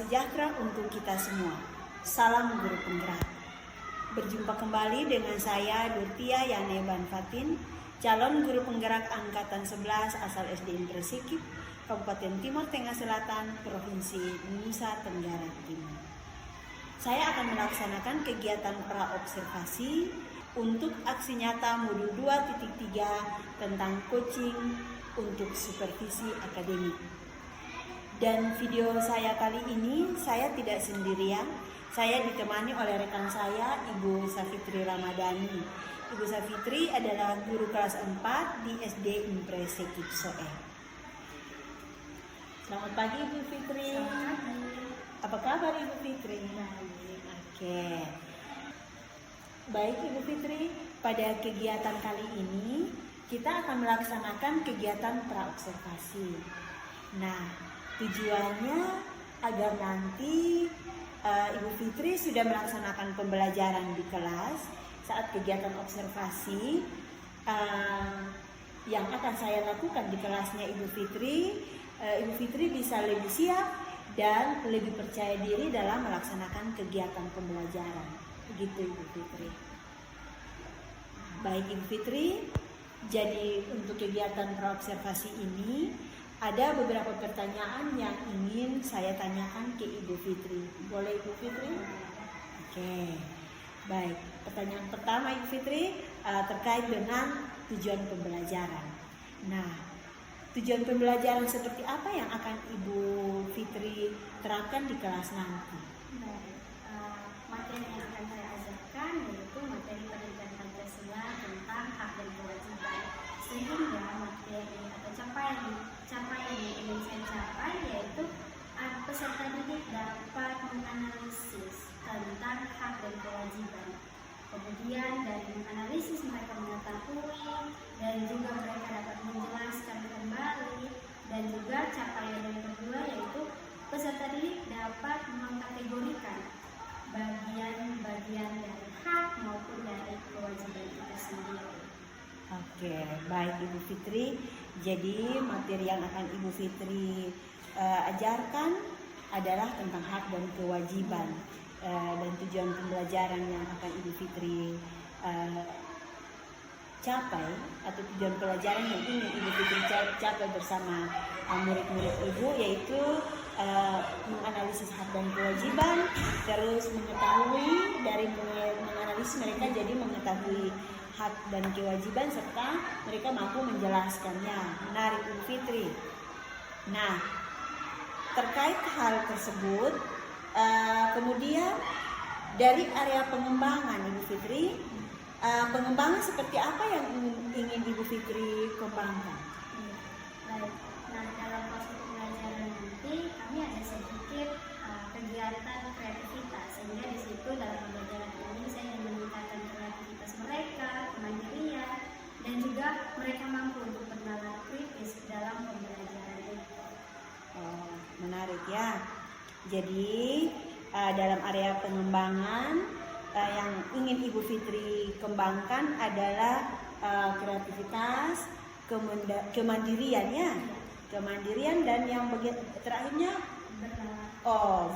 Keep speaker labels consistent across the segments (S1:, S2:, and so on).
S1: sejahtera untuk kita semua. Salam Guru Penggerak. Berjumpa kembali dengan saya Durtia Yaneban Fatin, calon Guru Penggerak Angkatan 11 asal SD Impresikip, Kabupaten Timur Tengah Selatan, Provinsi Nusa Tenggara Timur. Saya akan melaksanakan kegiatan praobservasi untuk aksi nyata modul 2.3 tentang coaching untuk supervisi akademik. Dan video saya kali ini saya tidak sendirian, saya ditemani oleh rekan saya Ibu Safitri Ramadhani. Ibu Safitri adalah guru kelas 4 di SD Impresikip Soe. Selamat pagi Ibu Fitri. Apa kabar Ibu Fitri? Oke. Baik Ibu Fitri, pada kegiatan kali ini kita akan melaksanakan kegiatan praobservasi. Nah, tujuannya agar nanti Ibu Fitri sudah melaksanakan pembelajaran di kelas saat kegiatan observasi yang akan saya lakukan di kelasnya Ibu Fitri bisa lebih siap dan lebih percaya diri dalam melaksanakan kegiatan pembelajaran. Begitu Ibu Fitri. Baik Ibu Fitri, jadi untuk kegiatan praobservasi ini ada beberapa pertanyaan yang ingin saya tanyakan ke Ibu Fitri. Boleh Ibu Fitri? Oke. Baik, pertanyaan pertama Ibu Fitri terkait dengan tujuan pembelajaran. Nah, tujuan pembelajaran seperti apa yang akan Ibu Fitri terapkan di kelas nanti?
S2: Materi yang akan saya ajarkan yaitu materi pendidikan Pancasila tentang hak dan kewajiban, sehingga materi atau capaian yang ingin saya capai yaitu peserta didik dapat menganalisis tentang hak dan kewajiban. Kemudian dari menganalisis mereka mengetahui dan juga mereka dapat menjelaskan kembali, dan juga capaian yang kedua yaitu peserta didik dapat mengkategorikan bagian-bagian dari hak maupun dari kewajiban itu sendiri.
S1: Oke, baik Ibu Fitri. Jadi materi yang akan Ibu Fitri ajarkan adalah tentang hak dan kewajiban, dan tujuan pembelajaran yang akan Ibu Fitri capai atau tujuan pelajaran yang ingin Ibu Fitri capai bersama murid-murid Ibu yaitu menganalisis hak dan kewajiban, terus mengetahui dari menganalisis mereka jadi mengetahui hak dan kewajiban serta mereka mampu menjelaskannya. Menarik Ibu Fitri. Nah, terkait hal tersebut, kemudian dari area pengembangan Ibu Fitri, pengembangan seperti apa yang ingin Ibu Fitri kembangkan?
S2: Baik, nah dalam proses pembelajaran nanti kami ada sedikit kegiatan kreativitas, sehingga di situ dalam pembelajaran ini saya ingin meningkatkan kreativitas mereka, kemandirian, dan juga mereka mampu untuk bernalar kritis dalam pembelajaran ini.
S1: Oh, menarik ya. Jadi dalam area pengembangan yang ingin Ibu Fitri kembangkan adalah kreativitas, kemandirian ya, kemandirian, dan yang terakhirnya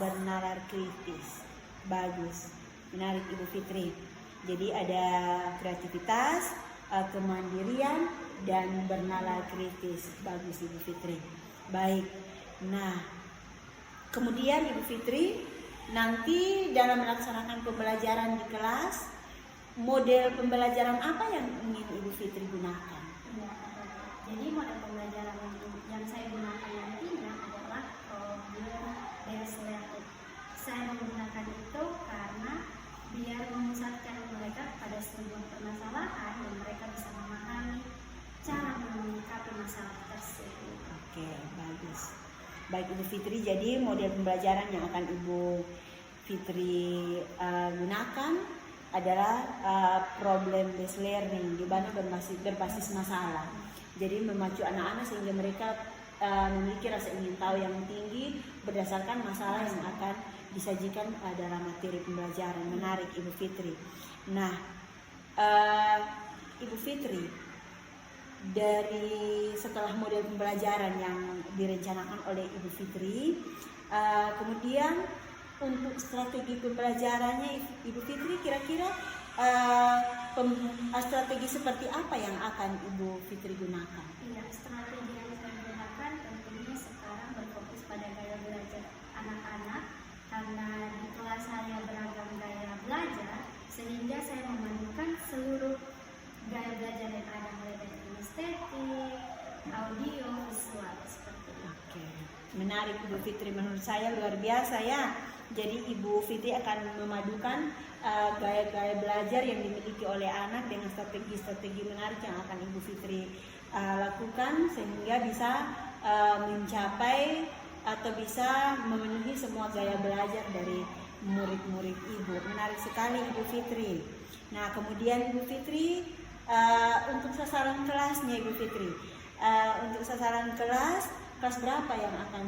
S1: bernalar kritis. Bagus, menarik Ibu Fitri. Jadi ada kreativitas, kemandirian, dan bernalar kritis. Bagus Ibu Fitri. Baik. Nah, kemudian Ibu Fitri nanti dalam melaksanakan pembelajaran di kelas, model pembelajaran apa yang ingin Ibu Fitri gunakan?
S2: Jadi model pembelajaran yang saya gunakan nantinya adalah problem-based learning. Saya menggunakan itu karena biar memusatkan mereka pada sebuah permasalahan dan mereka bisa memahami cara menyikapi masalah tersebut.
S1: Oke, bagus. Baik Ibu Fitri, jadi model pembelajaran yang akan Ibu Fitri gunakan adalah problem-based learning, di mana berbasis masalah. Jadi memacu anak-anak sehingga mereka memiliki rasa ingin tahu yang tinggi berdasarkan masalah yang akan disajikan dalam materi pembelajaran. Menarik Ibu Fitri. Nah, Ibu Fitri, dari setelah model pembelajaran yang direncanakan oleh Ibu Fitri, Kemudian untuk strategi pembelajarannya Ibu Fitri, kira-kira strategi seperti apa yang akan Ibu Fitri gunakan?
S2: Iya, strategi yang saya gunakan tentunya sekarang berfokus pada gaya belajar anak-anak, karena di kelas saya beragam gaya belajar, sehingga saya memadukan seluruh gaya belajar yang ada, mulai dari kinestetik, audio, visual, seperti itu.
S1: Oke, menarik Ibu Fitri, menurut saya luar biasa ya. Jadi Ibu Fitri akan memadukan gaya-gaya belajar yang dimiliki oleh anak dengan strategi-strategi menarik yang akan Ibu Fitri lakukan, sehingga bisa mencapai atau bisa memenuhi semua gaya belajar dari murid-murid Ibu. Menarik sekali Ibu Fitri. Nah, kemudian Ibu Fitri untuk sasaran kelasnya Ibu Fitri, untuk sasaran kelas berapa yang akan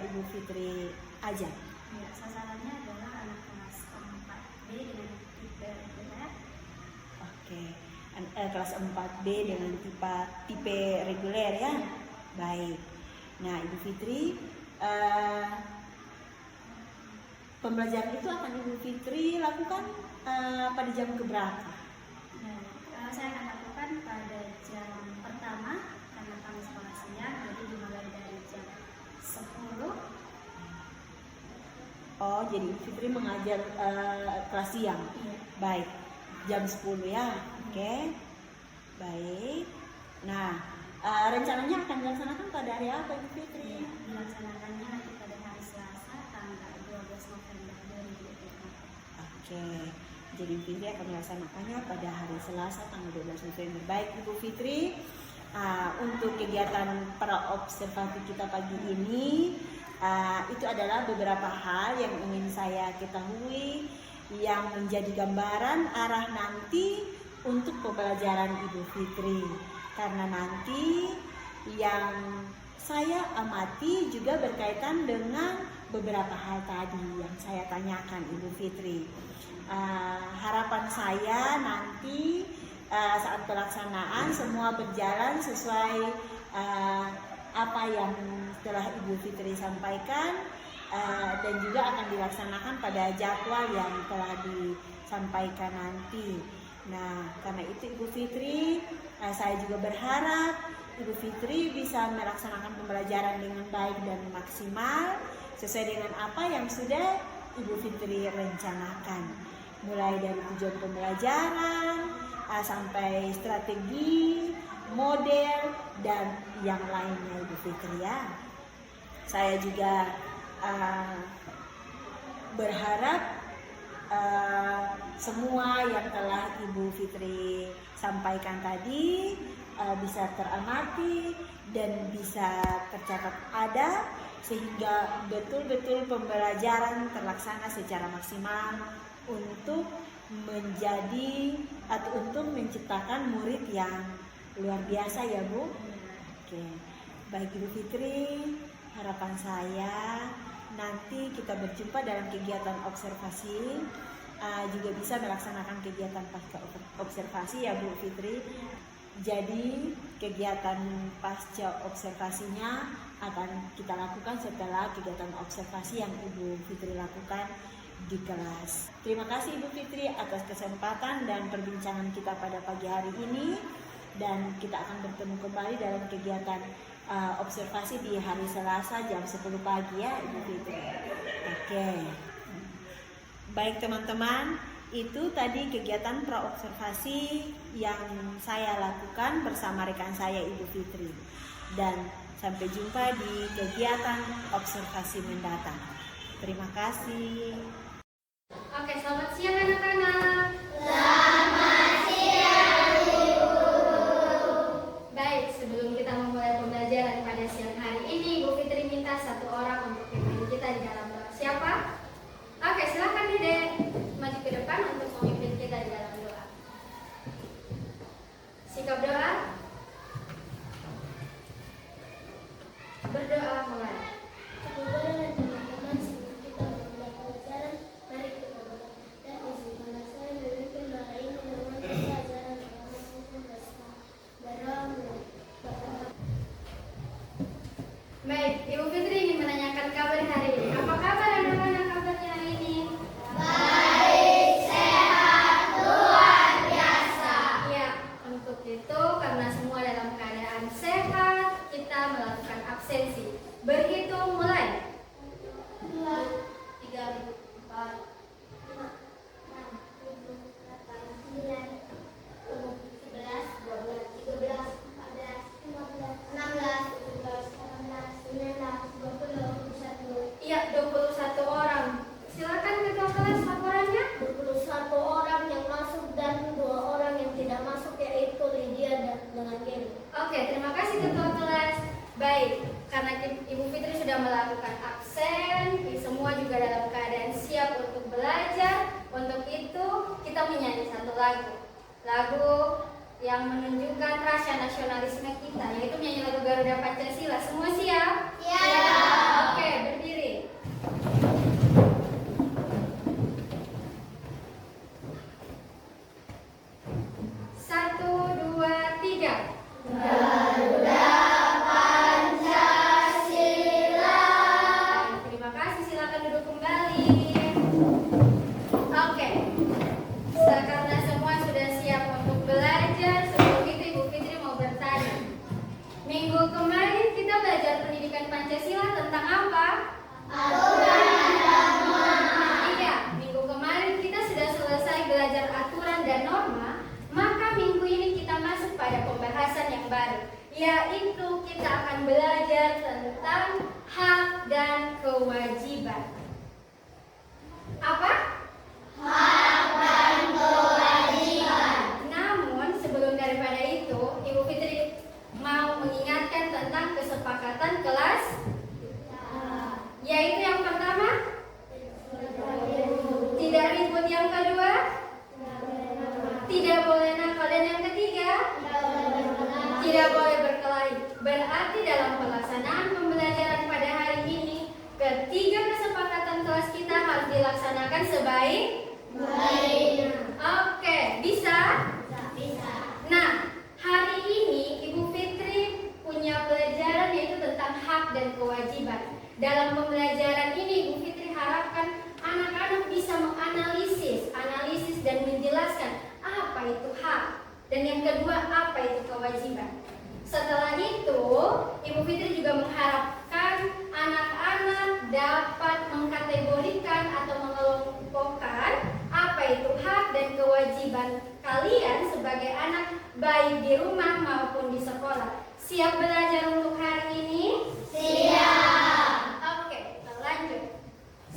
S1: Ibu Fitri ajar?
S2: Ya, sasarannya adalah anak kelas 4B dengan tipe reguler.
S1: Oke, kelas 4B dengan tipe reguler ya. Baik. Nah, Ibu Fitri, pembelajaran itu akan Ibu Fitri lakukan pada jam keberapa?
S2: Nah, saya akan lakukan pada jam pertama karena kami sekolah siang, jadi dimulai dari jam 10.
S1: Oh, jadi Ibu Fitri mengajar kelas siang.
S2: Iya.
S1: Baik, jam 10 ya. Oke. Baik. Nah, rencananya akan dilaksanakan pada hari apa Ibu Fitri?
S2: Dilaksanakannya nanti pada hari Selasa tanggal 12 November 2024.
S1: Oke. Jadi Ibu Fitri akan melaksanakannya pada hari Selasa tanggal 12 November. Baik Ibu Fitri, untuk kegiatan pra-observasi kita pagi ini, itu adalah beberapa hal yang ingin saya ketahui yang menjadi gambaran arah nanti untuk pembelajaran Ibu Fitri. Karena nanti yang saya amati juga berkaitan dengan beberapa hal tadi yang saya tanyakan Ibu Fitri. Harapan saya nanti saat pelaksanaan semua berjalan sesuai apa yang telah Ibu Fitri sampaikan, dan juga akan dilaksanakan pada jadwal yang telah disampaikan nanti. Nah, karena itu Ibu Fitri, saya juga berharap Ibu Fitri bisa melaksanakan pembelajaran dengan baik dan maksimal sesuai dengan apa yang sudah Ibu Fitri rencanakan, mulai dari tujuan pembelajaran sampai strategi, model, dan yang lainnya Ibu Fitri ya. Saya juga berharap semua yang telah Ibu Fitri sampaikan tadi bisa teramati dan bisa tercatat ada, sehingga betul-betul pembelajaran terlaksana secara maksimal untuk menjadi atau untuk menciptakan murid yang luar biasa ya Bu. Oke, baik Ibu Fitri, harapan saya nanti kita berjumpa dalam kegiatan observasi, juga bisa melaksanakan kegiatan pasca observasi ya Bu Fitri. Jadi kegiatan pasca observasinya akan kita lakukan setelah kegiatan observasi yang Ibu Fitri lakukan di kelas. Terima kasih Ibu Fitri atas kesempatan dan perbincangan kita pada pagi hari ini, dan kita akan bertemu kembali dalam kegiatan observasi di hari Selasa jam 10 pagi ya Ibu Fitri. Oke. Baik teman-teman, itu tadi kegiatan pra-observasi yang saya lakukan bersama rekan saya Ibu Fitri. Dan sampai jumpa di kegiatan observasi mendatang. Terima kasih.
S2: Oke, selamat siang anak-anak.
S3: Selamat siang, Ibu.
S2: Baik, sebelum kita memulai pembelajaran pada siang hari ini, Ibu Fitri minta satu orang untuk memimpin kita di dalam doa. Siapa? Oke, silakan Dede maju ke depan untuk memimpin kita di dalam doa. Sikap doa. Berdoa mulai.
S3: Kemudian teman-teman sebelum kita memulai pelajaran, mari kita berdoa dan izin
S2: lagu yang menunjukkan rasa nasionalisme kita, yaitu menyanyi lagu Garuda Pancasila. Semua siap? Siap. Oke, berdiri. Satu, dua, tiga.
S3: Garuda Pancasila.
S2: Terima kasih, silakan duduk kembali. Oke, karena semua sudah siap untuk belajar, sebelum itu Ibu Fitri mau bertanya. Minggu kemarin kita belajar pendidikan Pancasila tentang apa?
S3: Aturan dan norma.
S2: Iya, minggu kemarin kita sudah selesai belajar aturan dan norma. Maka minggu ini kita masuk pada pembahasan yang baru, yaitu kita akan belajar tentang hak dan kewajiban. Apa?
S3: Hak dan kewajiban.
S2: Namun sebelum daripada itu, Ibu Fitri mau mengingatkan tentang kesepakatan kelas, yaitu yang pertama, tidak ribut. Yang kedua, tidak boleh nakal. Dan yang ketiga, tidak boleh berkelahi. Berarti dalam pelaksanaan pembelajaran pada hari ini, ketiga kesepakatan kelas kita harus dilaksanakan sebaik. Oke, bisa? Nah, hari ini Ibu Fitri punya pelajaran yaitu tentang hak dan kewajiban. Dalam pembelajaran ini Ibu Fitri harapkan anak-anak bisa menganalisis dan menjelaskan apa itu hak dan yang kedua apa itu kewajiban. Setelah itu, Ibu Fitri juga mengharapkan anak-anak dapat mengkategorikan atau mengelompokkan apa itu hak dan kewajiban kalian sebagai anak baik di rumah maupun di sekolah. Siap belajar untuk hari ini?
S3: Siap.
S2: Oke, kita lanjut.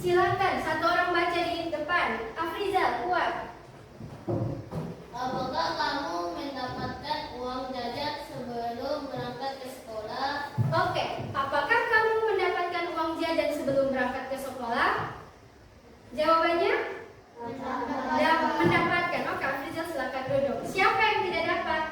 S2: Silakan satu orang baca di depan. Afrizal, kuat.
S3: Apakah kamu mendapatkan uang jajan sebelum berangkat ke sekolah?
S2: Oke, apakah kamu mendapatkan uang jajan sebelum berangkat ke sekolah? Jawabannya? Mendapatkan. Oke, Afrizal silakan duduk. Siapa yang tidak dapat?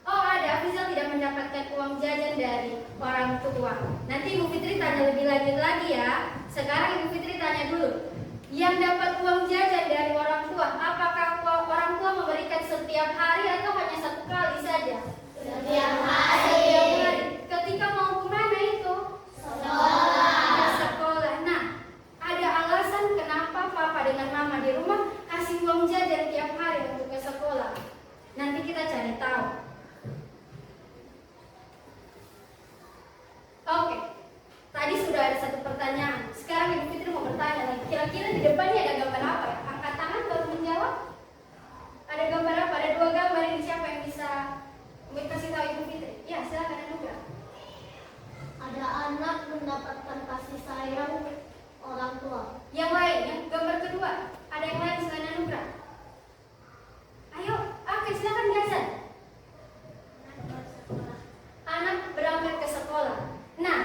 S2: Oh, ada. Afrizal tidak mendapatkan uang jajan dari orang tua. Nanti Ibu Fitri tanya lebih lanjut lagi ya. Sekarang Ibu Fitri tanya dulu. Yang dapat uang jajan dari orang tua, apakah orang tua memberikan setiap hari atau hanya satu kali saja?
S3: Setiap hari.
S2: Setiap hari. Ketika mau kemana itu? Sekolah. Nah, ada alasan kenapa papa dengan mama di rumah kasih uang jajan tiap hari untuk ke sekolah. Nanti kita cari tahu. Oke, tadi sudah ada satu pertanyaan. Sekarang Ibu Fitri mau bertanya lagi. Kira-kira di depannya ada gambar apa ya? Angkat tangan baru menjawab. Ada gambar apa? Ada dua gambar ini. Siapa yang bisa kasih tahu Ibu Fitri? Ya, silakan Anugrah.
S3: Ada anak mendapatkan kasih sayang orang tua.
S2: Yang lain, yang gambar kedua. Ada yang lain selain Anugrah? Ayo, oke, silakan Gasan. Anak berangkat ke sekolah. Nah,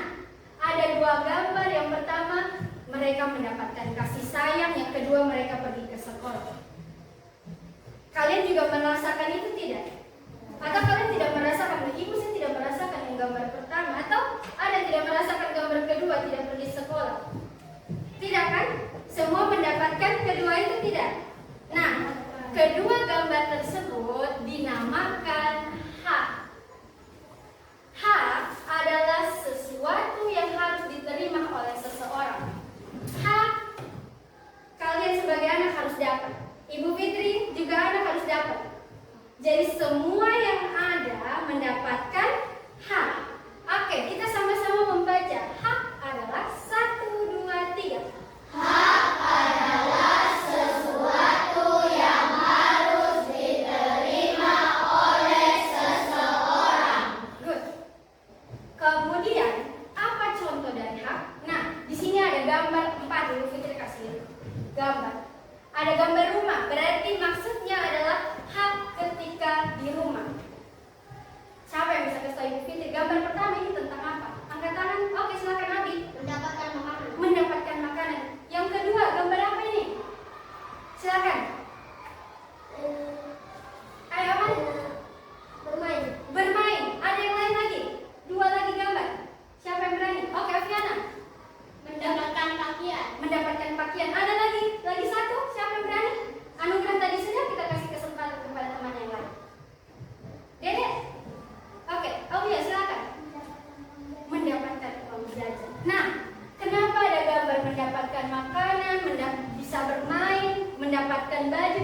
S2: ada dua gambar. Yang pertama, mereka mendapatkan kasih sayang. Yang kedua, mereka pergi ke sekolah. Kalian juga merasakan itu tidak? Atau kalian tidak merasakan? Ibu sih tidak merasakan yang gambar pertama. Atau ada tidak merasakan gambar kedua, tidak pergi sekolah? Tidak kan? Semua mendapatkan kedua itu tidak? Nah, kedua gambar tersebut dinamakan hak. Hak adalah sesuatu yang harus diterima oleh seseorang. Hak kalian sebagai anak harus dapat. Ibu Fitri juga anak harus dapat. Jadi semua yang ada mendapatkan hak. Oke, kita sama-sama membaca. Hak adalah 1, 2, 3.
S3: Hak adalah sesuatu yang harus diterima oleh seseorang.
S2: Good. Kemudian, apa contoh dari hak? Nah, di sini ada gambar 4. Ibu Fitri kasih gambar. Ada gambar rumah, berarti maksudnya adalah hak ketika di rumah. Siapa yang bisa kasih tahu Ibu Fitri? Gambar pertama ini tentang apa? Angkat tangan. Oke, silakan.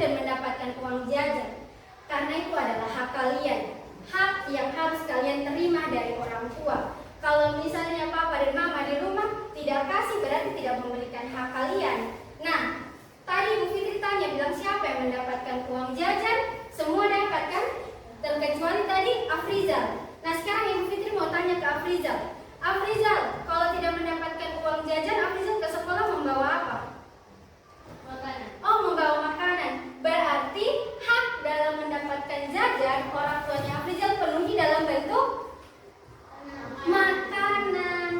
S2: dan mendapatkan uang jajan. Karena itu adalah hak kalian, hak yang harus kalian terima dari orang tua. Kalau misalnya papa dan mama di rumah tidak kasih, berarti tidak memberikan hak kalian. Nah, tadi Bu Fitri tanya bilang siapa yang mendapatkan uang jajan? Semua dapat kan? Terkecuali tadi Afrizal. Nah, sekarang Ibu Fitri mau tanya ke Afrizal. Afrizal, kalau tidak mendapatkan uang jajan, Afrizal ke sekolah membawa apa?
S3: Makanan.
S2: Oh, membawa makanan. Berarti hak dalam mendapatkan jajan orang tuanya Afrizal penuhi dalam bentuk makanan.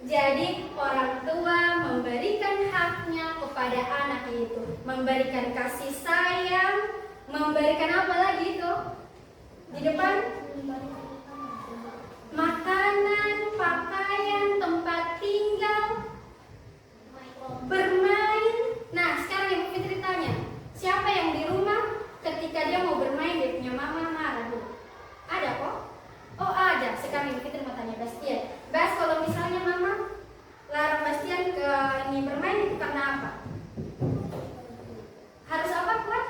S2: Jadi orang tua memberikan haknya kepada anak itu, memberikan kasih sayang, memberikan apa lagi itu? Di depan makanan, pakaian, tempat tinggal, bermain. Nah, sekarang Ibu Fitri tanya, siapa yang di rumah ketika dia mau bermain dia punya mama marah? Ada kok? Oh ada. Sekarang Ibu Fitri mau tanya Bastian. Bas, kalau misalnya mama larang Bastian ke ini bermain itu karena apa? Harus apa kuat?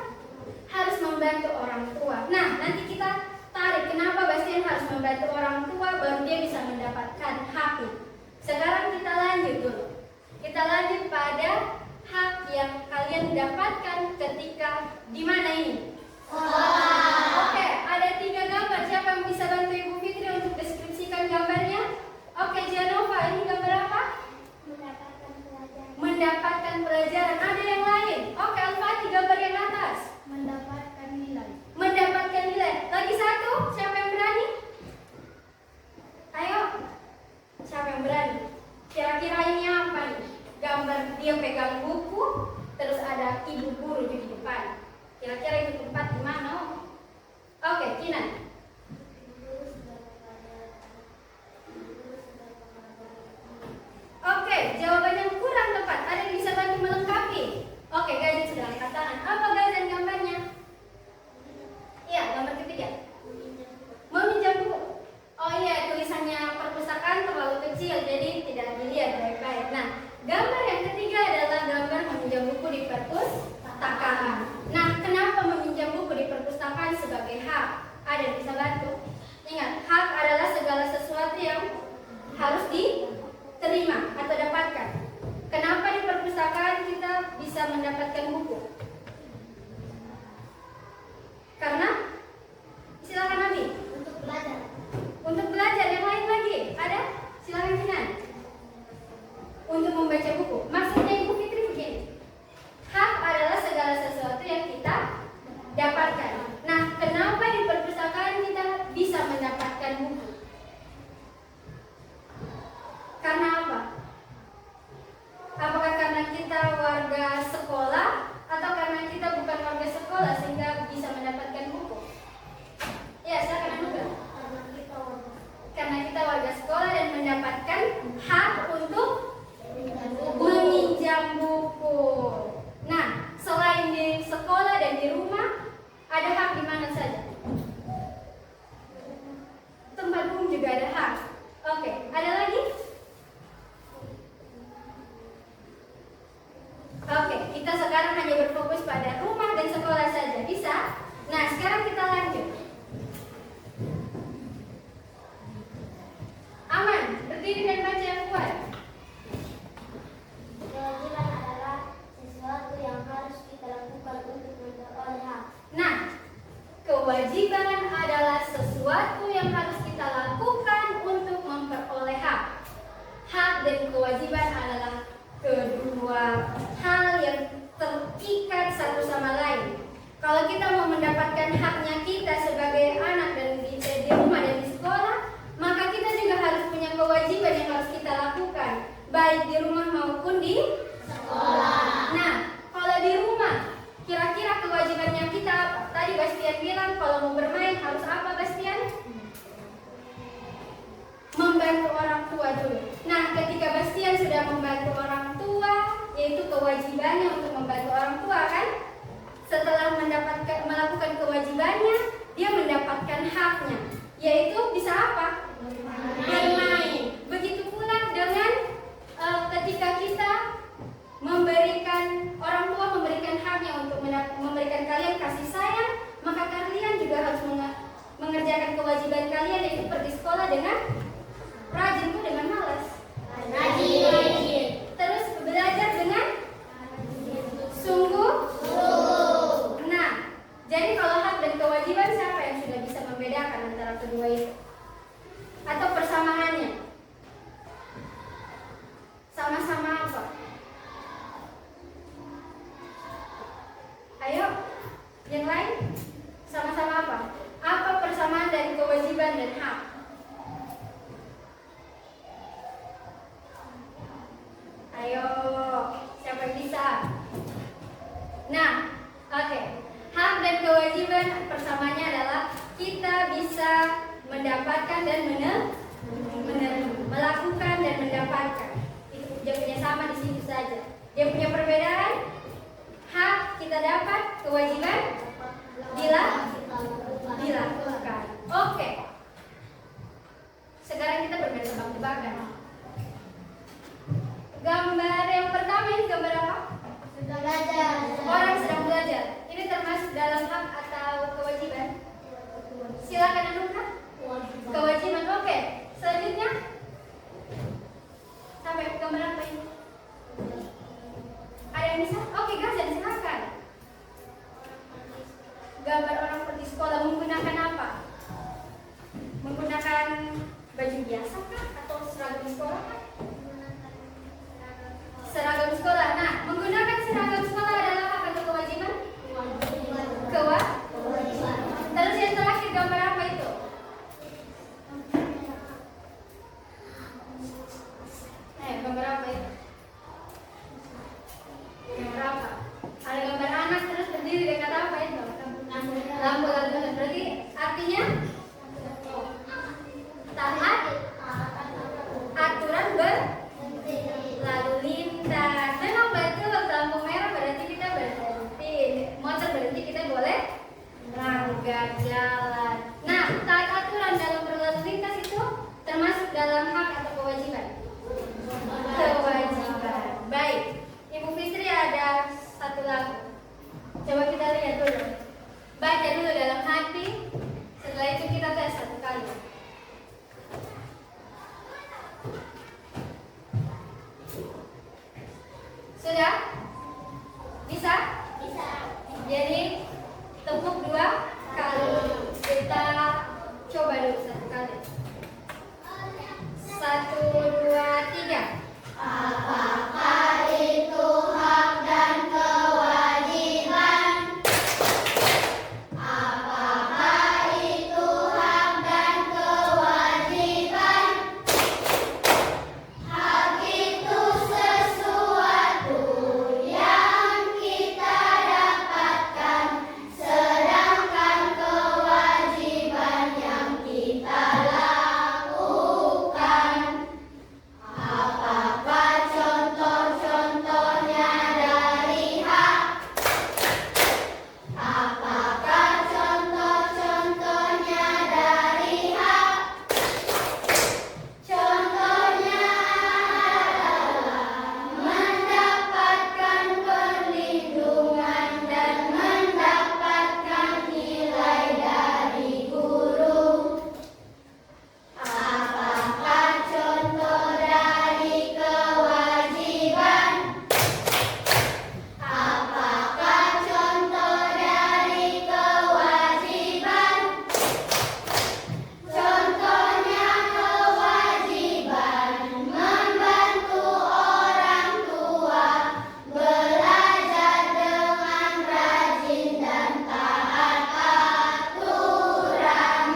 S2: Harus membantu orang tua. Nah, nanti kita tarik kenapa Bastian harus membantu orang tua baru dia bisa mendapatkan hak itu. Sekarang kita lanjut dulu. Kita lanjut pada hak yang kalian dapatkan ketika di mana ini? Oke, ada 3 gambar. Siapa yang bisa bantu Ibu Fitri untuk deskripsikan gambarnya? Oke, Janova, ini gambar apa? Mendapatkan pelajaran. Ada yang lain? Oke, Alfati, gambar yang atas.
S3: Mendapatkan nilai.
S2: Mendapatkan nilai. Lagi satu, siapa yang berani? Ayo, siapa yang berani? Kira-kira ini apa nih? Gambar dia pegang buku, terus ada ibu guru di depan. Kira-kira itu tempat di mana? Oke, Kinan. Oke, jawaban yang kurang tepat. Ada yang bisa bantu melengkapi? Oke, Gajen sudah angkat tangan. Apa Gajen gambarnya? Iya, gambar ketiga. Meminjam buku. Oh iya, tulisannya perpustakaan terlalu kecil, jadi tidak dilihat baik-baik. Nah, gambar yang ketiga adalah gambar meminjam buku di perpustakaan. Nah, kenapa meminjam buku di perpustakaan sebagai hak? Ada yang bisa bantu? Ingat, hak adalah segala sesuatu yang harus diterima atau dapatkan. Kenapa di perpustakaan kita bisa mendapatkan buku? Karena silakan Nabi.
S3: Untuk belajar.
S2: Untuk belajar, yang lain lagi ada? Silakan Kinan. Untuk membaca buku. Maksudnya Ibu Fitri begini. Hak adalah segala sesuatu yang kita dapatkan. Nah, kenapa di perpustakaan kita bisa mendapatkan buku? Karena apa? Apakah karena kita warga sekolah atau karena kita bukan warga sekolah sehingga bisa mendapatkan buku? Ya, silakan Anuga. Karena kita warga sekolah dan mendapatkan hak untuk meminjam buku. Nah, selain di sekolah dan di rumah, ada hak di mana saja? Tempat umum juga ada hak. Oke, ada lagi? Oke, kita sekarang hanya berfokus pada rumah dan sekolah saja. Bisa? Nah, sekarang kita lanjut. Aman, berdiri dan baca yang kuat.
S3: Kewajiban adalah sesuatu yang harus kita lakukan untuk memperoleh hak.
S2: Nah, kewajiban adalah sesuatu yang harus kita lakukan untuk memperoleh hak. Hak dan kewajiban adalah kedua hal yang terikat satu sama lain. Kalau kita mau mendapatkan haknya kita sebagai anak dan di rumah dan di sekolah, maka kita juga harus punya kewajiban yang harus kita lakukan, baik di rumah maupun di sekolah. Nah, kalau di rumah, kira-kira kewajibannya kita apa? Tadi Bastian bilang kalau mau bermain harus apa, Bastian? Membantu orang tua dulu. Nah, ketika Bastian sudah membantu orang tua, yaitu kewajibannya untuk membantu orang tua kan? Setelah melakukan kewajibannya, dia mendapatkan haknya, yaitu bisa apa? Bermain. Begitu pula dengan ketika kita memberikan orang tua memberikan haknya untuk memberikan kalian mengerjakan kewajiban kalian yaitu pergi sekolah dengan rajin tuh dengan malas. Rajin. Terus belajar dengan sungguh. Nah, jadi kalau hak dan kewajiban siapa yang sudah bisa membedakan antara kedua itu? Atau persamaannya? Sama-sama apa? Ayo, yang lain? Sama-sama apa? Apa persamaan dari kewajiban dan hak? Ayo, siapa yang bisa? Nah, oke. Hak dan kewajiban persamaannya adalah kita bisa mendapatkan dan melakukan dan mendapatkan. Itu dia punya sama di situ saja. Dia punya perbedaan. Hak kita dapat, kewajiban dilakukan. Oke. Sekarang kita bermain tebak-tebakan. Gambar yang pertama ini gambar apa?
S3: Sedang belajar.
S2: Orang sedang belajar. Ini termasuk dalam hak atau kewajiban? Silakan Anuka. Kewajiban. Oke. Selanjutnya sampai gambar apa ini? Ada yang bisa? Oke, Gazen, silakan. Gambar orang pergi sekolah menggunakan apa? Menggunakan baju biasa kah? Atau seragam sekolah kah? Seragam sekolah. Nah, menggunakan seragam sekolah adalah hak atau kewajiban? Kewajiban. Terus yang terakhir gambar apa itu? Gambar apa itu? Gambar apa? Ada gambar anak terus berdiri dekat apa itu? Lampu lalu. Berarti artinya taat aturan berlalu lintas. Memang betul lampu merah berarti kita berhenti, motor berhenti kita boleh langgar jalan. Nah, taat aturan dalam berlalu lintas itu termasuk dalam hak atau kewajiban? Kewajiban. Baik, Ibu Fitri ada satu lagu. Coba kita lihat dulu. Baca dulu dalam hati. Setelah itu kita tes satu kali. Sudah? Bisa? Bisa. Jadi tepuk 2 kali. Kita coba dulu satu kali. 1, 2, 3.
S3: Apakah itu hak dan kewajiban? Apakah itu hak dan kewajiban? Hak itu sesuatu yang kita dapatkan, sedangkan kewajiban yang kita lakukan. Apakah contoh-contohnya dari hak? Apakah contoh-contohnya dari hak? Contohnya adalah mendapatkan perlindungan dan mendapatkan nilai dari guru. Apakah contoh dari kewajiban? Apakah contoh dari kewajiban? Contohnya kewajiban membantu orang tua belajar dengan rajin dan taat aturan.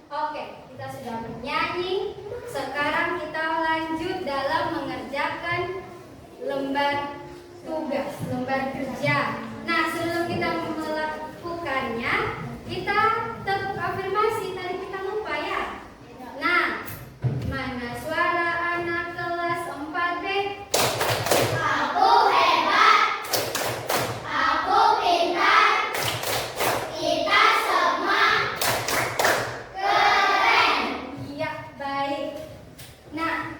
S2: Oke, kita sudah bernyanyi. Sekarang kita lanjut dalam mengerjakan lembar tugas, lembar kerja. Nah, sebelum kita melakukannya, kita tepuk afirmasi. Tadi kita lupa ya. Nah, mana suara anak kelas 4B?
S3: Aku hebat, aku pintar, kita semua keren.
S2: Iya, baik. Nah,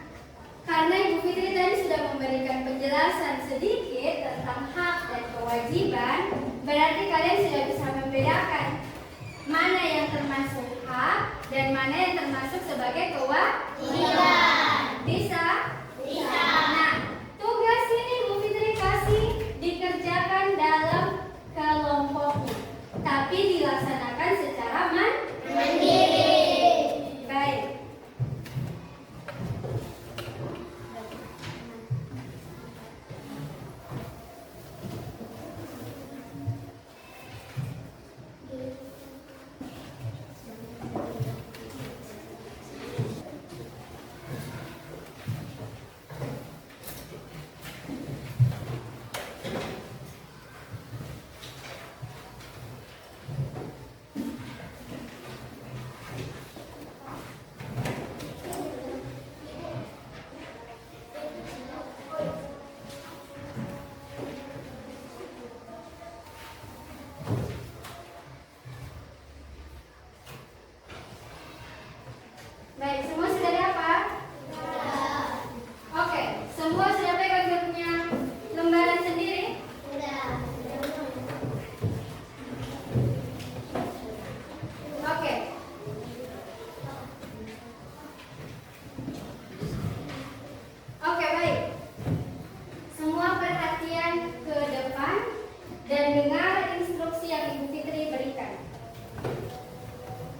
S2: karena Ibu Fitri tadi sudah memberikan penjelasan sedikit tentang hak dan kewajiban, berarti kalian sudah bisa membedakan mana yang termasuk hak hak dan mana yang termasuk sebagai kewajiban? Bisa? Bisa. Nah, tugas ini Bu Fitri kasih dikerjakan dalam kelompoknya, tapi dilaksanakan secara mandiri. Baik. Baik, semua sudah dapat? Sudah. Oke, semua sudah pegang punya lembaran sendiri? Sudah. Oke. Oke, baik. Semua perhatian ke depan dan dengar instruksi yang Ibu Fitri berikan.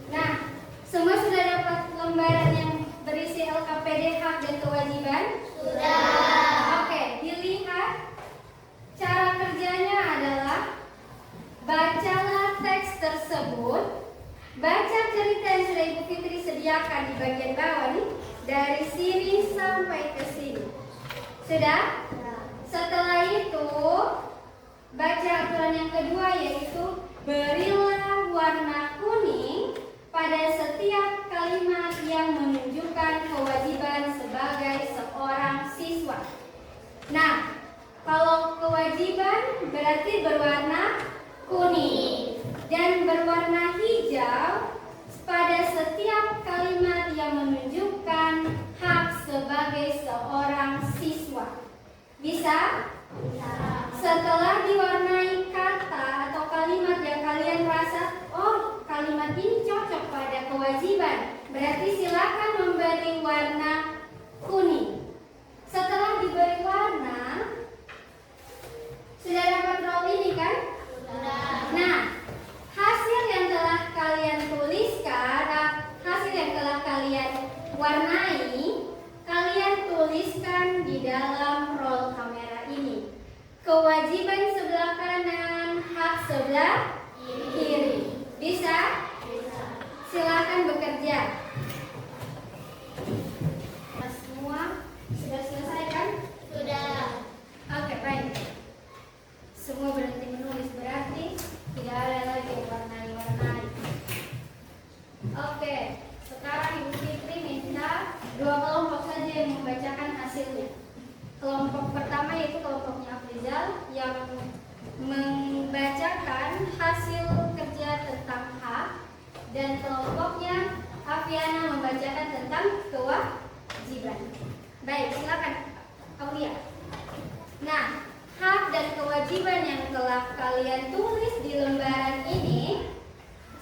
S2: Nah, semua sudah dapat lembaran yang berisi LKPD hak dan kewajiban? Sudah. Oke, dilihat cara kerjanya adalah bacalah teks tersebut, baca cerita yang sudah Ibu Fitri sediakan di bagian bawah nih, dari sini sampai ke sini. Sudah? Setelah itu, baca aturan yang kedua, yaitu berilah warna kuning pada setiap kalimat yang menunjukkan kewajiban sebagai seorang siswa. Nah, kalau kewajiban berarti berwarna kuning dan berwarna hijau pada setiap kalimat yang menunjukkan hak sebagai seorang siswa. Bisa? Bisa. Setelah diwarnai kata atau kalimat yang kalian rasa, oh, kalimat ini cocok pada kewajiban, berarti silakan memberi warna kuning. Setelah diberi warna, sudah dapat roll ini kan? Sudah. Nah, hasil yang telah kalian tuliskan, hasil yang telah kalian warnai, kalian tuliskan di dalam roll kamera ini. Kewajiban sebelah kanan, hak sebelah kiri. Bisa? Bisa. Silakan bekerja. Semua sudah selesai kan? Sudah. Oke, baik. Semua berhenti menulis, berarti tidak ada lagi yang warnai-warnai. Oke, sekarang Ibu Fitri minta 2 kelompok saja yang membacakan hasilnya. Kelompok pertama yaitu kelompoknya Afrizal yang membacakan hasil kerja tentang hak, dan kelompoknya Afiana membacakan tentang kewajiban. Baik, silakan Aulia. Nah, hak dan kewajiban yang telah kalian tulis di lembaran ini,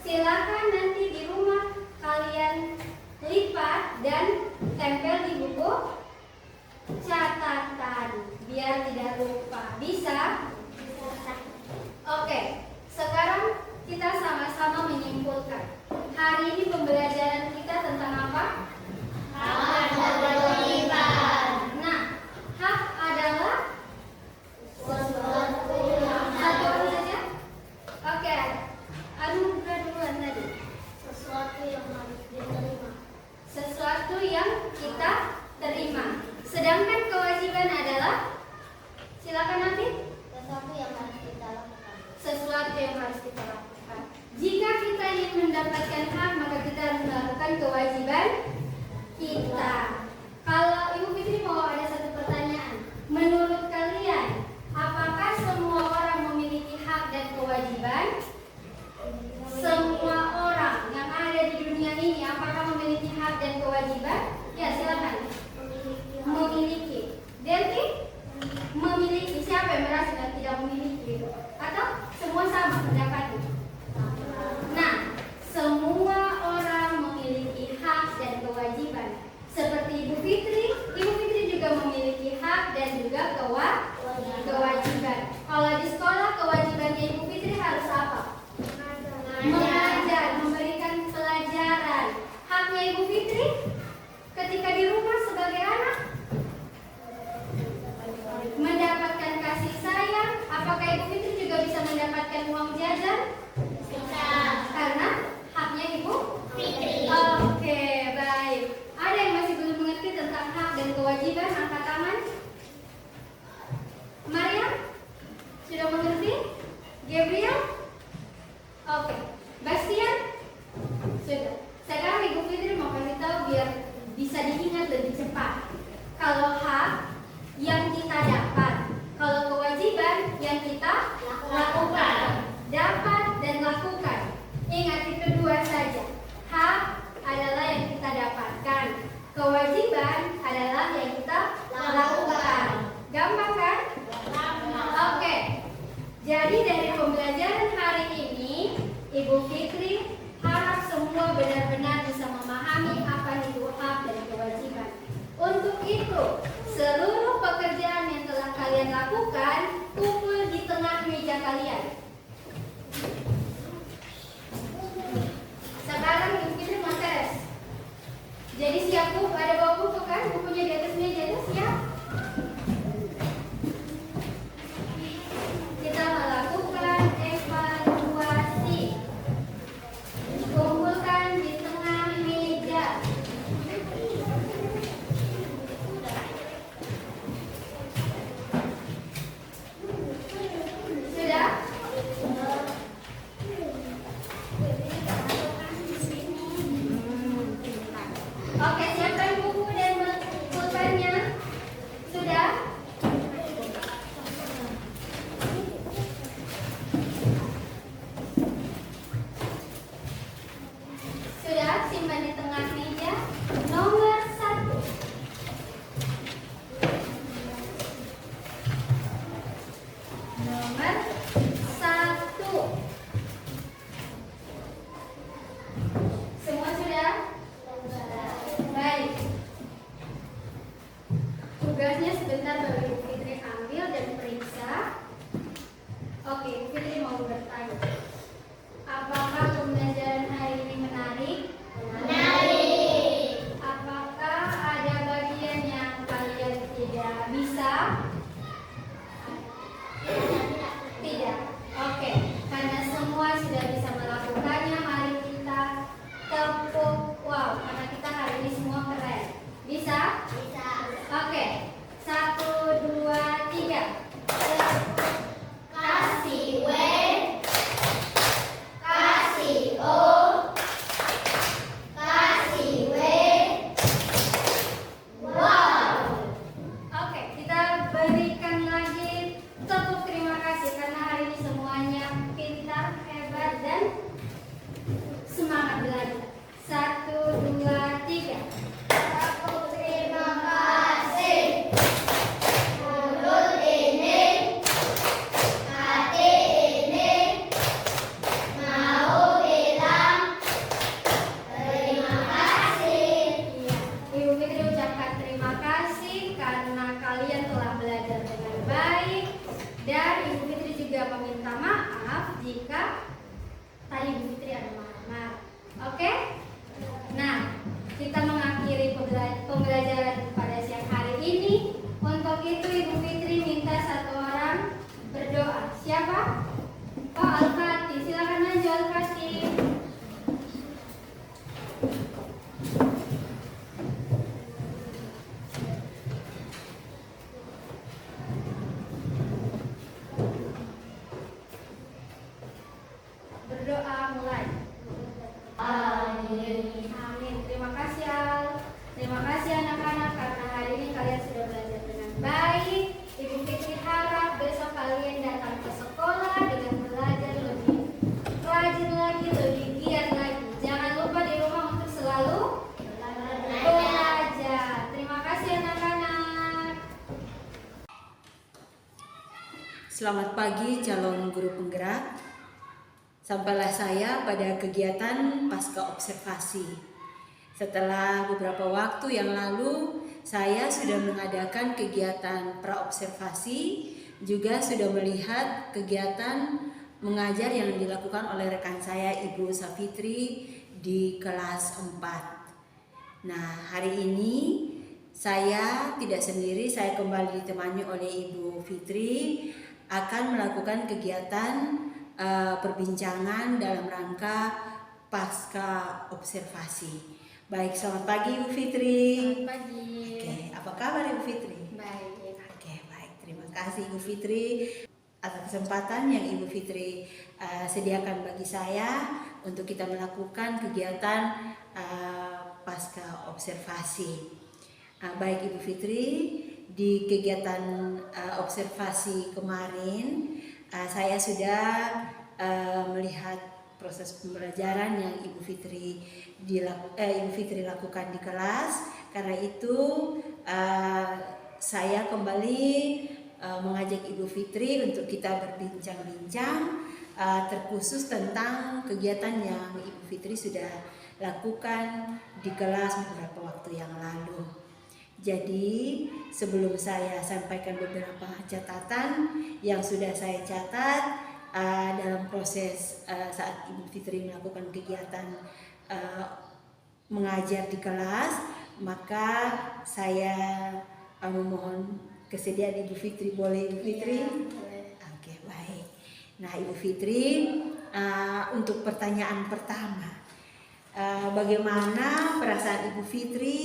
S2: silakan nanti di rumah kalian lipat dan tempel di buku catatan biar tidak lupa. Bisa? Bisa. Oke, sekarang kita sama-sama menyimpulkan. Hari ini pembelajaran kita tentang apa? Hak dan kewajiban. Nah, hak adalah satu orang saja? Mengajar, memberikan pelajaran. Haknya Ibu Fitri ketika di rumah sebagai anak mendapatkan kasih sayang. Apakah Ibu Fitri juga bisa mendapatkan uang jajan?
S3: Bisa.
S2: Karena haknya Ibu
S3: Fitri.
S2: Oke, baik. Ada yang masih belum mengerti tentang hak dan kewajiban? Angkat tangan. Maria sudah mengerti? Gabriel? Oke. Bastian? Sudah. Sekarang Ibu Fitri mau kasih tahu biar bisa diingat lebih cepat. Kalau hak yang kita dapat, kalau kewajiban yang kita lakukan. Dapat dan lakukan. Ingat itu dua saja. Hak adalah yang kita dapatkan. Kewajiban adalah yang kita lakukan. Gampang kan? Oke. Jadi dari pembelajaran hari ini, Ibu Fitri harap semua benar-benar bisa memahami apa itu hak dan kewajiban. Untuk itu, seluruh pekerjaan yang telah kalian lakukan, kumpul di tengah meja kalian. Sekarang Ibu Fitri mau tes. Jadi siap Bu, ada bawa buku kan? Bukunya di atas meja itu siap? Kita melakukan evaluasi. Kumpulkan di tengah meja. Sudah? Oke, siapkan buku dan pulpennya. Sudah? Sudah, simpan di tengah meja. Nomor 1. Nomor 1. Semua sudah? Baik. Tugasnya sebentar baru Ibu Fitri ambil dan periksa. Oke, Ibu Fitri mau bertanya. Apakah pembelajaran hari ini menarik?
S3: Menarik.
S2: Apakah ada bagian yang kalian tidak bisa? Tidak. Oke, karena semua sudah bisa melakukannya, mari kita tepuk wow, karena kita hari ini semua keren. Bisa?
S3: Bisa.
S2: Oke. 1, 2, 3.
S3: Kasih W. Kasih O. Kasih W. Wow.
S2: Oke, kita berikan lagi tepuk terima kasih karena hari ini semuanya pintar, hebat, dan semangat belajar. 1, 2, 3.
S3: Terima kasih. Mulut ini, hati ini, mau bilang terima kasih.
S2: Iya, Ibu Fitri ucapkan terima kasih karena kalian telah belajar dengan baik, dan Ibu Fitri juga meminta maaf jika tadi Ibu Fitri ada marah-marah. Oke? Nah, kita mengakhiri pembelajaran pada siang hari ini. Untuk itu Ibu Fitri minta satu orang berdoa. Siapa? Oh, Al-Fatih. Silakan maju Al-Fatih. Berdoa mulai.
S3: Amin.
S2: Amin. Terima kasih Al. Terima kasih anak-anak karena hari ini kalian sudah belajar dengan baik. Ibu Fitri harap besok kalian datang ke sekolah dengan belajar lebih rajin lagi, lebih giat lagi. Jangan lupa di rumah untuk selalu belajar. Terima kasih anak-anak.
S1: Selamat pagi calon guru penggerak. Sampailah saya pada kegiatan pasca observasi. Setelah beberapa waktu yang lalu, saya sudah mengadakan kegiatan praobservasi, juga sudah melihat kegiatan mengajar yang dilakukan oleh rekan saya Ibu Safitri di kelas 4. Nah, hari ini saya tidak sendiri, saya kembali ditemani oleh Ibu Fitri akan melakukan kegiatan perbincangan dalam rangka pasca observasi. Baik, selamat pagi Ibu Fitri.
S2: Selamat pagi.
S1: Oke, apa kabar Ibu Fitri?
S2: Baik.
S1: Oke, baik. Terima kasih Ibu Fitri atas kesempatan yang Ibu Fitri sediakan bagi saya untuk kita melakukan kegiatan pasca observasi. Baik Ibu Fitri, di kegiatan observasi kemarin saya sudah melihat proses pembelajaran yang Ibu Fitri lakukan di kelas. Karena itu saya kembali mengajak Ibu Fitri untuk kita berbincang-bincang terkhusus tentang kegiatan yang Ibu Fitri sudah lakukan di kelas beberapa waktu yang lalu. Jadi sebelum saya sampaikan beberapa catatan yang sudah saya catat dalam proses saat Ibu Fitri melakukan kegiatan mengajar di kelas, maka saya memohon kesediaan Ibu Fitri. Boleh Ibu Fitri?
S2: Ya, boleh.
S1: Oke, baik. Nah Ibu Fitri, untuk pertanyaan pertama, bagaimana perasaan Ibu Fitri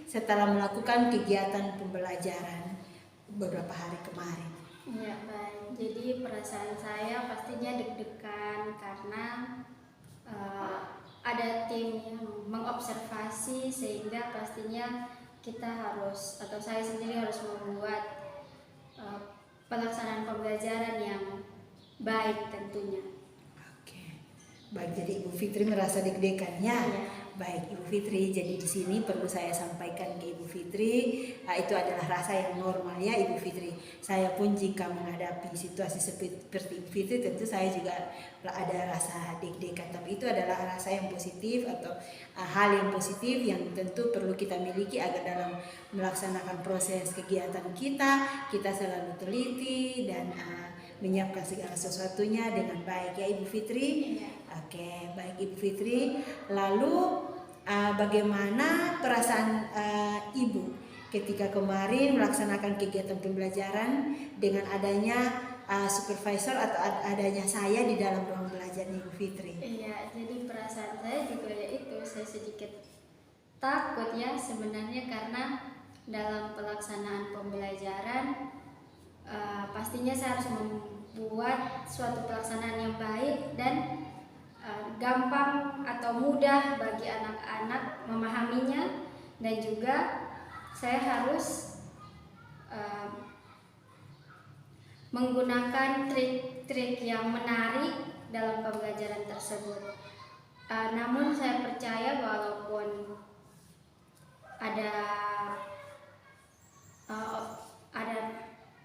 S1: setelah melakukan kegiatan pembelajaran beberapa hari kemarin?
S2: Ya, baik. Jadi perasaan saya pastinya deg-degan karena ada tim yang mengobservasi, sehingga pastinya kita harus, atau saya sendiri harus membuat pelaksanaan pembelajaran yang baik tentunya.
S1: Oke, baik. Jadi Ibu Fitri merasa deg-degan ya.
S2: Iya.
S1: Baik Ibu Fitri, jadi di sini perlu saya sampaikan ke Ibu Fitri, itu adalah rasa yang normal ya Ibu Fitri. Saya pun jika menghadapi situasi seperti Ibu Fitri, tentu saya juga ada rasa deg-degan, tapi itu adalah rasa yang positif atau hal yang positif yang tentu perlu kita miliki agar dalam melaksanakan proses kegiatan kita selalu teliti dan menyiapkan segala sesuatunya dengan baik ya Ibu Fitri.
S2: Iya.
S1: Oke, baik Ibu Fitri. Lalu bagaimana perasaan Ibu ketika kemarin melaksanakan kegiatan pembelajaran dengan adanya supervisor atau adanya saya di dalam ruang belajar Ibu Fitri?
S2: Iya, jadi perasaan saya juga yaitu saya sedikit takut ya sebenarnya, karena dalam pelaksanaan pembelajaran pastinya saya harus membuat suatu pelaksanaan yang baik dan gampang atau mudah bagi anak-anak memahaminya, dan juga saya harus menggunakan trik-trik yang menarik dalam pembelajaran tersebut. Namun saya percaya walaupun ada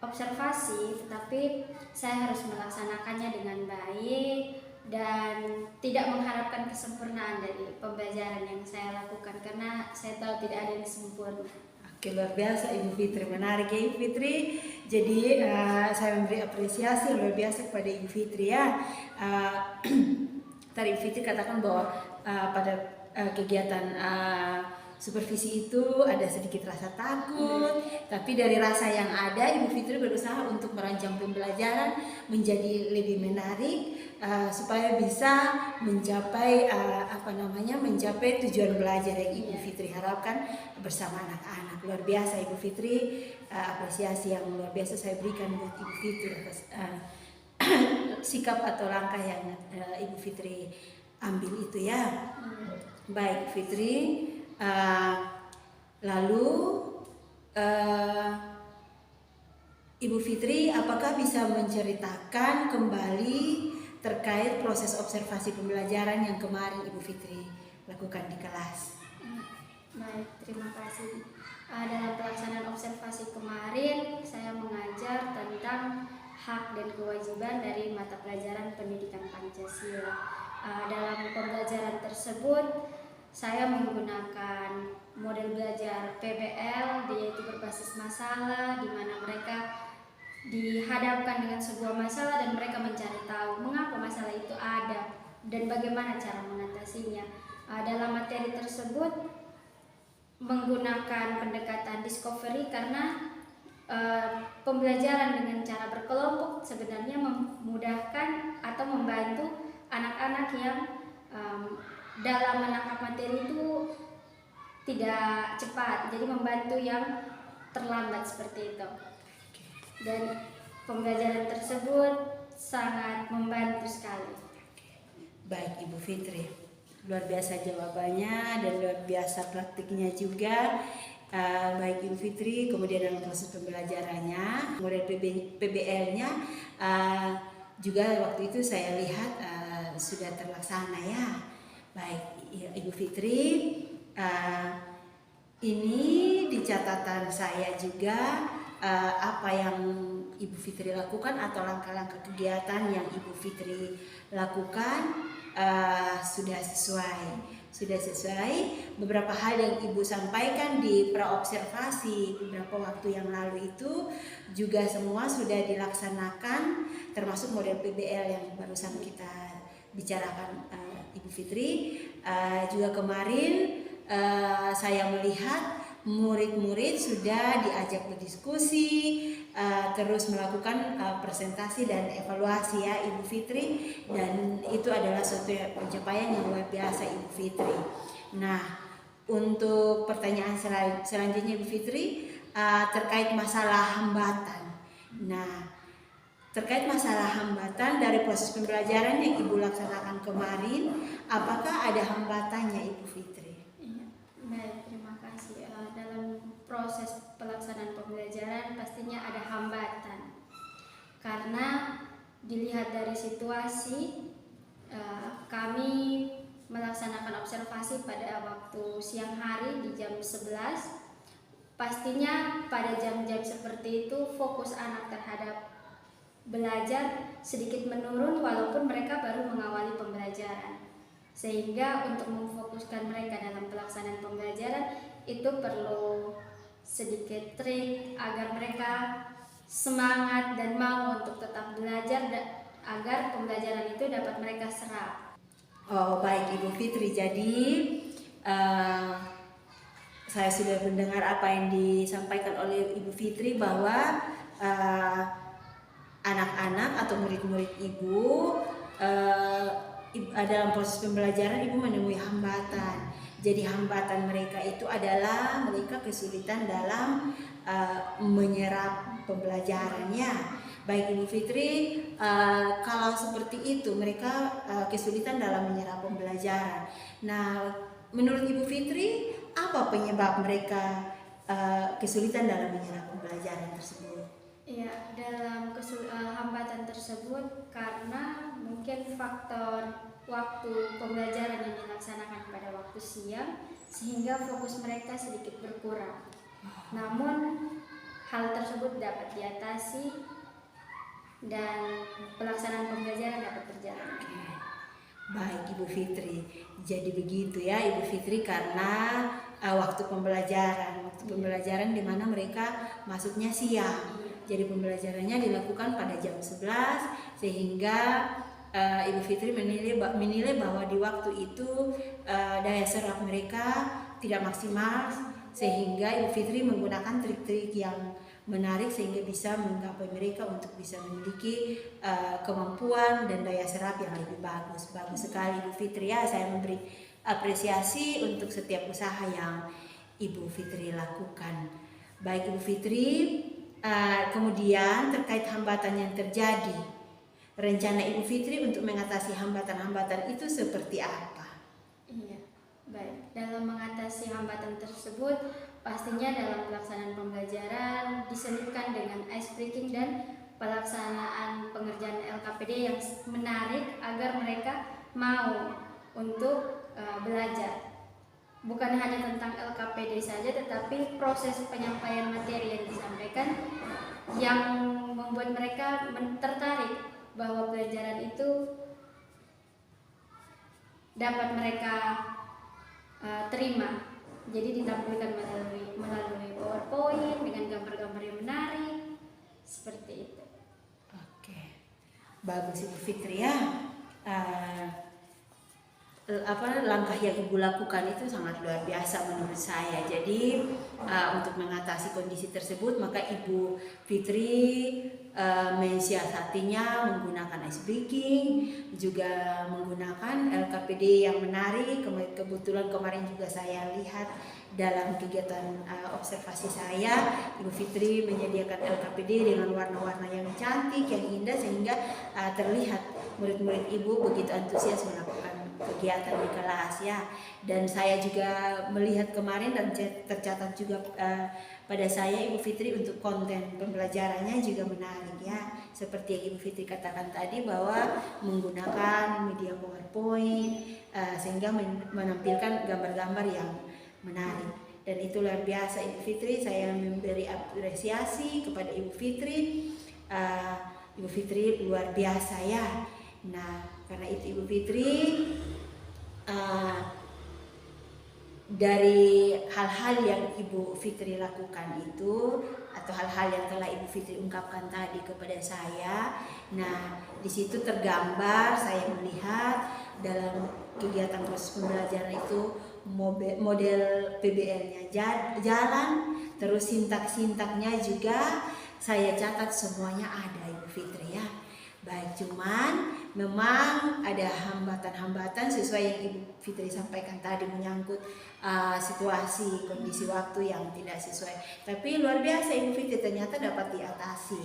S2: observasi, tetapi saya harus melaksanakannya dengan baik dan tidak mengharapkan kesempurnaan dari pembelajaran yang saya lakukan, karena saya tahu tidak ada yang sempurna.
S1: Oke, luar biasa Ibu Fitri, menarik ya Ibu Fitri. Jadi saya memberi apresiasi luar biasa kepada Ibu Fitri ya. Tadi Ibu Fitri katakan bahwa pada kegiatan supervisi itu ada sedikit rasa takut, tapi dari rasa yang ada Ibu Fitri berusaha untuk merancang pembelajaran menjadi lebih menarik supaya bisa mencapai mencapai tujuan belajar yang Ibu Fitri harapkan bersama anak-anak. Luar biasa Ibu Fitri, apresiasi yang luar biasa saya berikan buat Ibu Fitri atas sikap atau langkah yang Ibu Fitri ambil itu ya. Baik Fitri. Lalu Ibu Fitri, apakah bisa menceritakan kembali terkait proses observasi pembelajaran yang kemarin Ibu Fitri lakukan di kelas?
S2: Baik, terima kasih. Dalam pelaksanaan observasi kemarin, saya mengajar tentang hak dan kewajiban dari mata pelajaran pendidikan Pancasila. Dalam pembelajaran tersebut, saya menggunakan model belajar PBL, yaitu berbasis masalah, di mana mereka dihadapkan dengan sebuah masalah dan mereka mencari tahu mengapa masalah itu ada dan bagaimana cara mengatasinya. Dalam materi tersebut menggunakan pendekatan discovery karena pembelajaran dengan cara berkelompok sebenarnya memudahkan atau membantu anak-anak yang dalam menangkap materi itu tidak cepat, jadi membantu yang terlambat seperti itu. Dan pembelajaran tersebut sangat membantu sekali.
S1: Baik Ibu Fitri, luar biasa jawabannya dan luar biasa praktiknya juga. Baik Ibu Fitri, kemudian dalam proses pembelajarannya, kemudian PBL-nya juga waktu itu saya lihat sudah terlaksana ya. Baik Ibu Fitri, ini di catatan saya juga apa yang Ibu Fitri lakukan atau langkah-langkah kegiatan yang Ibu Fitri lakukan sudah sesuai. Beberapa hal yang Ibu sampaikan di praobservasi beberapa waktu yang lalu itu juga semua sudah dilaksanakan, termasuk model PBL yang barusan kita bicarakan Ibu Fitri. Juga kemarin saya melihat murid-murid sudah diajak berdiskusi, terus melakukan presentasi dan evaluasi ya Ibu Fitri, dan itu adalah suatu pencapaian yang luar biasa Ibu Fitri. Nah, untuk pertanyaan selanjutnya Ibu Fitri terkait masalah hambatan. Nah, terkait masalah hambatan dari proses pembelajaran yang Ibu laksanakan kemarin, apakah ada hambatannya Ibu Fitri?
S2: Baik, terima kasih. Dalam proses pelaksanaan pembelajaran pastinya ada hambatan karena dilihat dari situasi kami melaksanakan observasi pada waktu siang hari di jam 11. Pastinya pada jam-jam seperti itu fokus anak terhadap belajar sedikit menurun walaupun mereka baru mengawali pembelajaran. Sehingga untuk memfokuskan mereka dalam pelaksanaan pembelajaran itu perlu sedikit trik agar mereka semangat dan mau untuk tetap belajar agar pembelajaran itu dapat mereka serap.
S1: Oh baik Ibu Fitri, jadi saya sudah mendengar apa yang disampaikan oleh Ibu Fitri bahwa anak-anak atau murid-murid Ibu dalam proses pembelajaran Ibu menemui hambatan. Jadi hambatan mereka itu adalah mereka kesulitan dalam menyerap pembelajarannya. Baik Ibu Fitri, kalau seperti itu mereka kesulitan dalam menyerap pembelajaran. Nah, menurut Ibu Fitri, apa penyebab mereka kesulitan dalam menyerap pembelajaran tersebut?
S2: Ya, dalam hambatan tersebut karena mungkin faktor waktu pembelajaran yang dilaksanakan pada waktu siang sehingga fokus mereka sedikit berkurang. Namun hal tersebut dapat diatasi dan pelaksanaan pembelajaran dapat berjalan.
S1: Baik Ibu Fitri, jadi begitu ya Ibu Fitri, karena waktu pembelajaran di mana mereka masuknya siang. Jadi pembelajarannya dilakukan pada jam 11 sehingga Ibu Fitri menilai bahwa di waktu itu daya serap mereka tidak maksimal, sehingga Ibu Fitri menggunakan trik-trik yang menarik sehingga bisa menggapai mereka untuk bisa memiliki kemampuan dan daya serap yang lebih bagus. Bagus sekali Ibu Fitri ya, saya memberi apresiasi untuk setiap usaha yang Ibu Fitri lakukan. Baik Ibu Fitri, kemudian terkait hambatan yang terjadi, rencana Ibu Fitri untuk mengatasi hambatan-hambatan itu seperti apa?
S2: Iya, baik. Dalam mengatasi hambatan tersebut, pastinya dalam pelaksanaan pembelajaran diselipkan dengan ice breaking dan pelaksanaan pengerjaan LKPD yang menarik agar mereka mau untuk belajar. Bukan hanya tentang LKPD saja, tetapi proses penyampaian materi yang disampaikan yang membuat mereka tertarik bahwa pelajaran itu dapat mereka terima. Jadi ditampilkan melalui PowerPoint dengan gambar-gambar yang menarik seperti itu.
S1: Oke, bagus Ibu Fitri ya. Langkah yang Ibu lakukan itu sangat luar biasa menurut saya. Jadi untuk mengatasi kondisi tersebut maka Ibu Fitri mensiasatinya menggunakan ice breaking, juga menggunakan LKPD yang menarik. Kebetulan kemarin juga saya lihat dalam kegiatan observasi saya, Ibu Fitri menyediakan LKPD dengan warna-warna yang cantik, yang indah, sehingga terlihat murid-murid Ibu begitu antusias melakukan kegiatan di kelas ya. Dan saya juga melihat kemarin dan tercatat juga pada saya Ibu Fitri untuk konten pembelajarannya juga menarik ya. Seperti yang Ibu Fitri katakan tadi bahwa menggunakan media PowerPoint sehingga menampilkan gambar-gambar yang menarik. Dan itu luar biasa Ibu Fitri. Saya memberi apresiasi kepada Ibu Fitri. Ibu Fitri luar biasa ya. Nah, karena itu Ibu Fitri dari hal-hal yang Ibu Fitri lakukan itu atau hal-hal yang telah Ibu Fitri ungkapkan tadi kepada saya, nah di situ tergambar saya melihat dalam kegiatan proses pembelajaran itu model PBL-nya jalan, terus sintak-sintaknya juga saya catat semuanya ada Ibu Fitri ya. Baik, cuman memang ada hambatan-hambatan sesuai yang Ibu Fitri sampaikan tadi menyangkut situasi kondisi waktu yang tidak sesuai. Tapi luar biasa Ibu Fitri ternyata dapat diatasi,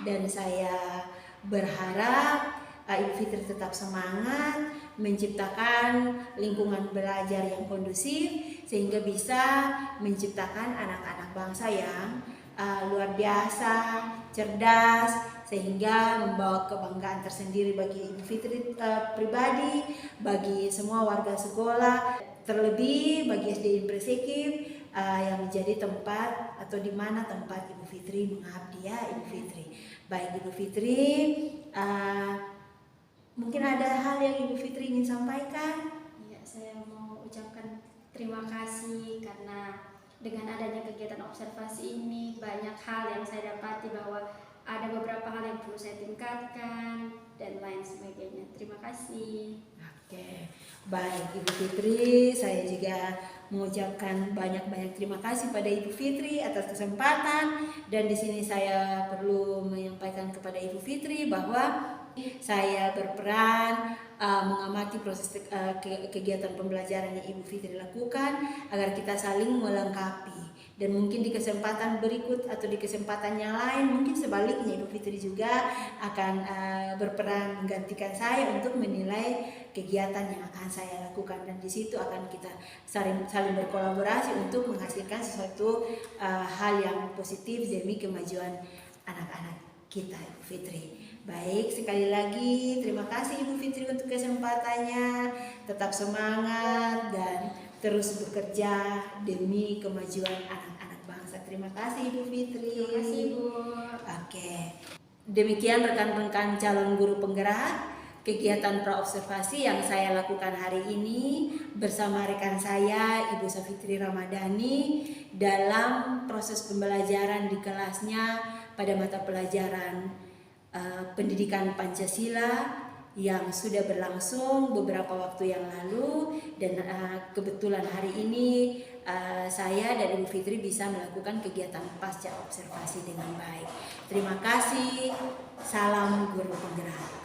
S1: dan saya berharap Ibu Fitri tetap semangat menciptakan lingkungan belajar yang kondusif sehingga bisa menciptakan anak-anak bangsa yang luar biasa, cerdas, sehingga membawa kebanggaan tersendiri bagi Ibu Fitri pribadi, bagi semua warga sekolah, terlebih bagi SD Impres Sekip yang menjadi tempat atau di mana tempat Ibu Fitri mengabdi ya Ibu Fitri. Baik Ibu Fitri, mungkin ada hal yang Ibu Fitri ingin sampaikan?
S2: Ya, saya mau ucapkan terima kasih karena dengan adanya kegiatan observasi ini banyak hal yang saya dapati bahwa ada beberapa hal yang perlu saya tingkatkan dan lain sebagainya. Terima kasih.
S1: Oke, baik Ibu Fitri, saya juga mengucapkan banyak-banyak terima kasih pada Ibu Fitri atas kesempatan, dan di sini saya perlu menyampaikan kepada Ibu Fitri bahwa saya berperan mengamati proses kegiatan pembelajaran yang Ibu Fitri lakukan agar kita saling melengkapi, dan mungkin di kesempatan berikut atau di kesempatan yang lain mungkin sebaliknya Ibu Fitri juga akan berperan menggantikan saya untuk menilai kegiatan yang akan saya lakukan, dan di situ akan kita saling berkolaborasi untuk menghasilkan sesuatu hal yang positif demi kemajuan anak-anak kita Ibu Fitri. Baik, sekali lagi terima kasih Ibu Fitri untuk kesempatannya. Tetap semangat dan terus bekerja demi kemajuan anak-anak bangsa. Terima kasih Ibu Fitri.
S2: Terima kasih Bu.
S1: Oke, demikian rekan-rekan calon guru penggerak kegiatan praobservasi yang saya lakukan hari ini bersama rekan saya Ibu Safitri Ramadhani dalam proses pembelajaran di kelasnya pada mata pelajaran pendidikan Pancasila yang sudah berlangsung beberapa waktu yang lalu, dan kebetulan hari ini saya dan Ibu Fitri bisa melakukan kegiatan pasca observasi dengan baik. Terima kasih. Salam guru penggerak.